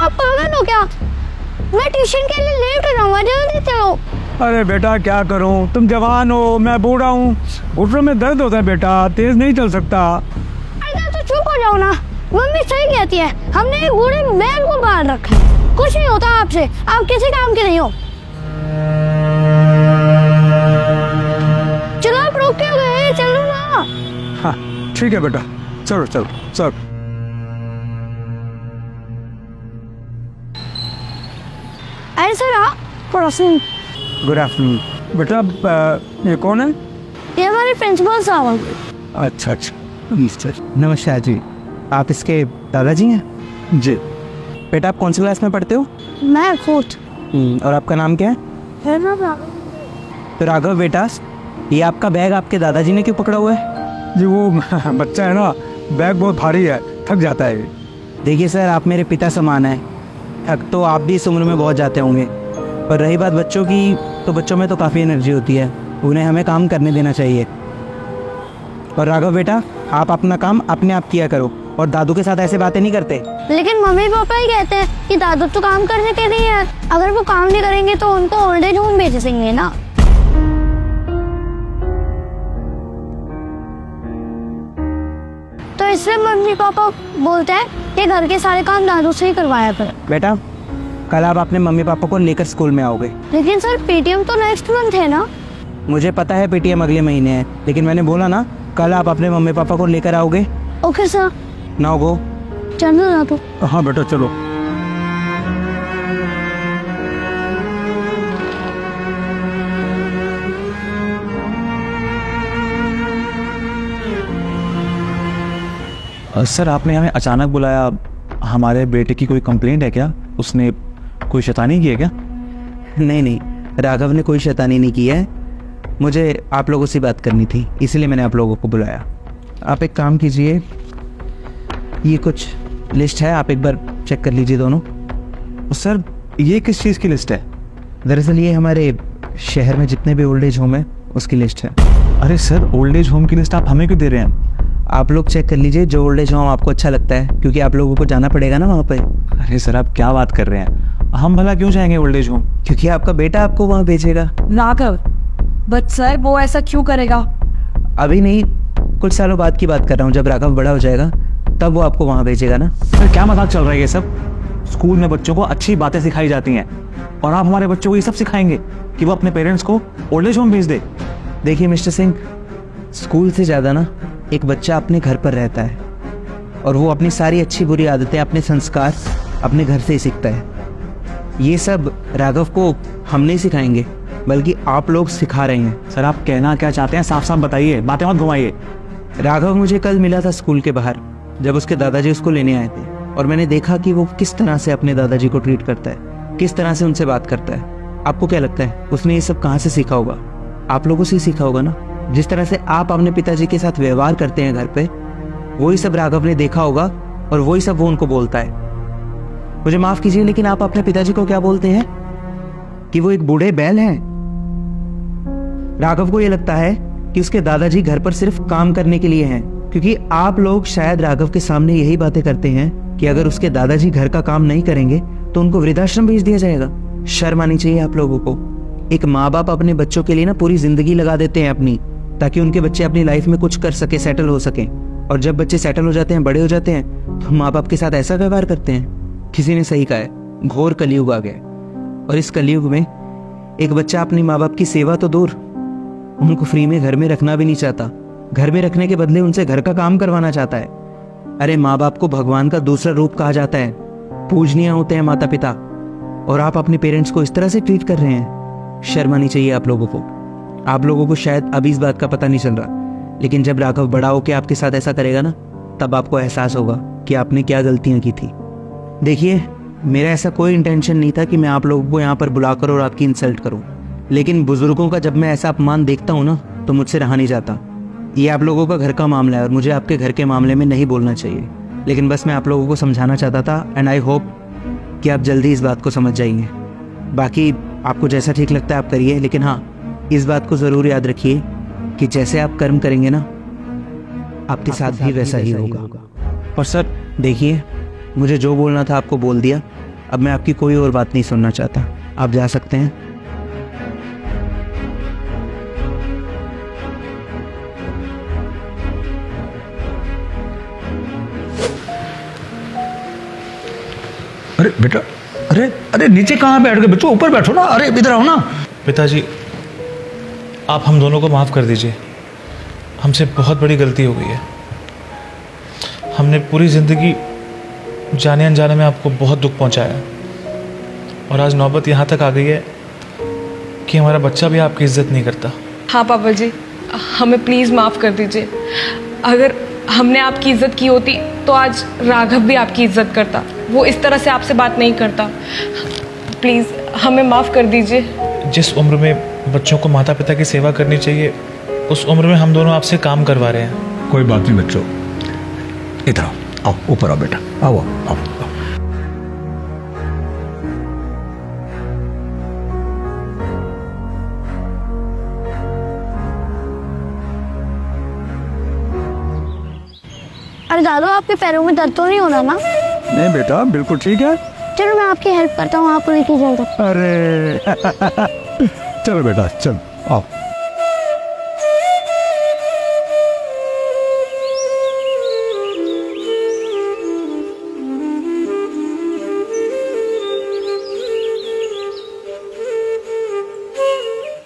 आप पागल हो क्या? मैं ट्यूशन के लिए लेट हो रहा हूँ, जल्दी चलो। अरे बेटा क्या करूं, तुम जवान हो, मैं बूढ़ा हूँ, घुटनों में दर्द होता है बेटा, तेज नहीं चल सकता। अरे तो चुप हो जाओ ना, मम्मी सही कहती है, हमने एक बूढ़े बैल को पाल रखा है, कुछ नहीं होता आपसे, आप किसी काम के नहीं हो। चलो आप रुक क्यों गए, चलो ना। हाँ ठीक है बेटा, चलो चलो चलो। अरे सर आप पड़ोसी। गुड आफ्टरनून बेटा। ये कौन है? ये हमारे प्रिंसिपल साहब। अच्छा अच्छा। नमस्कार जी, आप इसके दादाजी हैं? जी। बेटा आप कौन सी क्लास में पढ़ते हो? मैं फोर्थ। और आपका नाम क्या है? तो राघव बेटा, ये आपका बैग आपके दादाजी ने क्यों पकड़ा हुआ है? जी वो बच्चा है ना, बैग बहुत भारी है, थक जाता है। देखिए सर, आप मेरे पिता समान हैं, थक तो आप भी इस उम्र में बहुत जाते होंगे, पर रही बात बच्चों की, तो बच्चों में तो काफ़ी एनर्जी होती है, उन्हें हमें काम करने देना चाहिए। और राघव बेटा, आप अपना काम अपने आप किया करो और दादू के साथ ऐसे बातें नहीं करते। लेकिन मम्मी पापा ही कहते हैं कि दादू तो काम करने के नहीं है, अगर वो काम नहीं करेंगे तो उनको ओल्ड एज होम भेज देंगे ना। तो इसलिए मम्मी पापा बोलते हैं कि घर के सारे काम दादू से ही करवाया करो। बेटा कल आप अपने मम्मी पापा को लेकर स्कूल में आओगे। लेकिन सर पेटीएम तो नेक्स्ट मंथ है ना। मुझे पता है पेटीएम अगले महीने है, लेकिन मैंने बोला ना कल आप अपने मम्मी पापा को लेकर आओगे। Okay sir. Now go. चलो ना तो। हाँ बेटा चलो। सर आपने हमें अचानक बुलाया, हमारे बेटे की कोई कंप्लेंट है क्या? उसने कोई शैतानी की है क्या? नहीं नहीं, राघव ने कोई शैतानी नहीं की है, मुझे आप लोगों से बात करनी थी, इसलिए मैंने आप लोगों को बुलाया। आप एक काम कीजिए, ये कुछ लिस्ट है, आप एक बार चेक कर लीजिए दोनों। सर ये किस चीज़ की लिस्ट है? दरअसल ये हमारे शहर में जितने भी ओल्ड एज होम है उसकी लिस्ट है। अरे सर ओल्ड एज होम की लिस्ट आप हमें क्यों दे रहे हैं? आप लोग चेक कर लीजिए जो ओल्ड एज होम आपको अच्छा लगता है, क्योंकि आप लोगों को जाना पड़ेगा ना वहाँ पे। अरे सर आप क्या बात कर रहे हैं, हम भला क्यों जाएंगे ओल्ड एज होम? क्योंकि आपका बेटा आपको वहाँ भेजेगा। राघव, बट सर वो ऐसा क्यों करेगा? अभी नहीं, कुछ सालों बाद की बात कर रहा हूँ, जब राघव बड़ा हो जाएगा तब वो आपको वहाँ भेजेगा ना। सर क्या मजाक चल रहा है ये सब? स्कूल में बच्चों को अच्छी बातें सिखाई जाती हैं और आप हमारे बच्चों को ये सब सिखाएंगे कि वो अपने पेरेंट्स को ओल्ड एज होम भेज दे? देखिए मिस्टर सिंह, स्कूल से ज़्यादा ना एक बच्चा अपने घर पर रहता है और वो अपनी सारी अच्छी बुरी आदतें, अपने संस्कार अपने घर से ही सीखता है। ये सब राघव को हम नहीं सिखाएंगे, बल्कि आप लोग सिखा रहे हैं। सर आप कहना क्या चाहते हैं, साफ साफ बताइए, बातें मत घुमाइए। राघव मुझे कल मिला था स्कूल के बाहर, जब उसके दादाजी उसको लेने आए थे, और मैंने देखा कि वो किस तरह से अपने दादाजी को ट्रीट करता है, किस तरह से उनसे बात करता है। आपको क्या लगता है उसने ये सब कहाँ से सीखा होगा? आप लोगों से ही सीखा होगा ना। जिस तरह से आप अपने पिताजी के साथ व्यवहार करते हैं घर पे, वही सब राघव ने देखा होगा और वही सब वो उनको बोलता है। मुझे माफ कीजिए, लेकिन आप अपने पिताजी को क्या बोलते हैं कि वो एक बूढ़े बैल हैं। राघव को ये लगता है कि उसके दादाजी घर पर सिर्फ काम करने के लिए हैं, क्योंकि आप लोग शायद राघव के सामने यही बातें करते हैं कि अगर उसके दादाजी घर का काम नहीं करेंगे तो उनको वृद्धाश्रम भेज दिया जाएगा। शर्म आनी चाहिए आप लोगों को। एक माँ बाप अपने बच्चों के लिए ना पूरी जिंदगी लगा देते हैं अपनी, ताकि उनके बच्चे अपनी लाइफ में कुछ कर सके, सेटल हो सके। और जब बच्चे सेटल हो जाते हैं, बड़े हो जाते हैं, तो माँ बाप के साथ ऐसा व्यवहार करते हैं। किसी ने सही कहा है, घोर कलयुग आ गया, और इस कलयुग में एक बच्चा अपनी माँ बाप की सेवा तो दूर, उनको फ्री में घर में रखना भी नहीं चाहता। घर में रखने के बदले उनसे घर का काम करवाना चाहता है। अरे माँ बाप को भगवान का दूसरा रूप कहा जाता है, पूजनीय होते हैं माता पिता, और आप अपने पेरेंट्स को इस तरह से ट्रीट कर रहे हैं। शर्म आनी चाहिए आप लोगों को। आप लोगों को शायद अभी इस बात का पता नहीं चल रहा, लेकिन जब राघव बड़ा होकर आपके साथ ऐसा करेगा ना, तब आपको एहसास होगा कि आपने क्या गलतियां की थी। देखिए, मेरा ऐसा कोई इंटेंशन नहीं था कि मैं आप लोगों को यहाँ पर बुलाकर और आपकी इंसल्ट करूँ, लेकिन बुजुर्गों का जब मैं ऐसा अपमान देखता हूँ ना, तो मुझसे रहा नहीं जाता। ये आप लोगों का घर का मामला है और मुझे आपके घर के मामले में नहीं बोलना चाहिए, लेकिन बस मैं आप लोगों को समझाना चाहता था, एंड आई होप कि आप जल्दी इस बात को समझ जाएंगे। बाकी आपको जैसा ठीक लगता है आप करिए, लेकिन हाँ, इस बात को ज़रूर याद रखिए कि जैसे आप कर्म करेंगे ना, आपके साथ भी वैसा ही होगा। और सर देखिए, मुझे जो बोलना था आपको बोल दिया, अब मैं आपकी कोई और बात नहीं सुनना चाहता, आप जा सकते हैं। अरे बेटा, अरे अरे नीचे कहाँ बैठ गए बच्चों, ऊपर बैठो ना। अरे इधर आओ ना। पिताजी, आप हम दोनों को माफ़ कर दीजिए। हमसे बहुत बड़ी गलती हो गई है। हमने पूरी ज़िंदगी जाने अनजाने में आपको बहुत दुख पहुंचाया, और आज नौबत यहाँ तक आ गई है कि हमारा बच्चा भी आपकी इज्जत नहीं करता। हाँ पापा जी, हमें प्लीज़ माफ़ कर दीजिए। अगर हमने आपकी इज्जत की होती तो आज राघव भी आपकी इज्जत करता। वो इस तरह से आपसे बात नहीं करता। प्लीज़ हमें माफ़ कर दीजिए। जिस उम्र में बच्चों को माता पिता की सेवा करनी चाहिए, उस उम्र में हम दोनों आपसे काम करवा रहे हैं। कोई बात नहीं बच्चों, इधर आओ, आओ ऊपर आओ बेटा, आओ आओ, आओ। अरे दादू, आपके पैरों में दर्द तो नहीं हो रहा ना? नहीं बेटा, बिल्कुल ठीक है। चलो मैं आपकी हेल्प करता हूँ, आपको लेके चलता हूँ। अरे चलो बेटा, चलो आओ।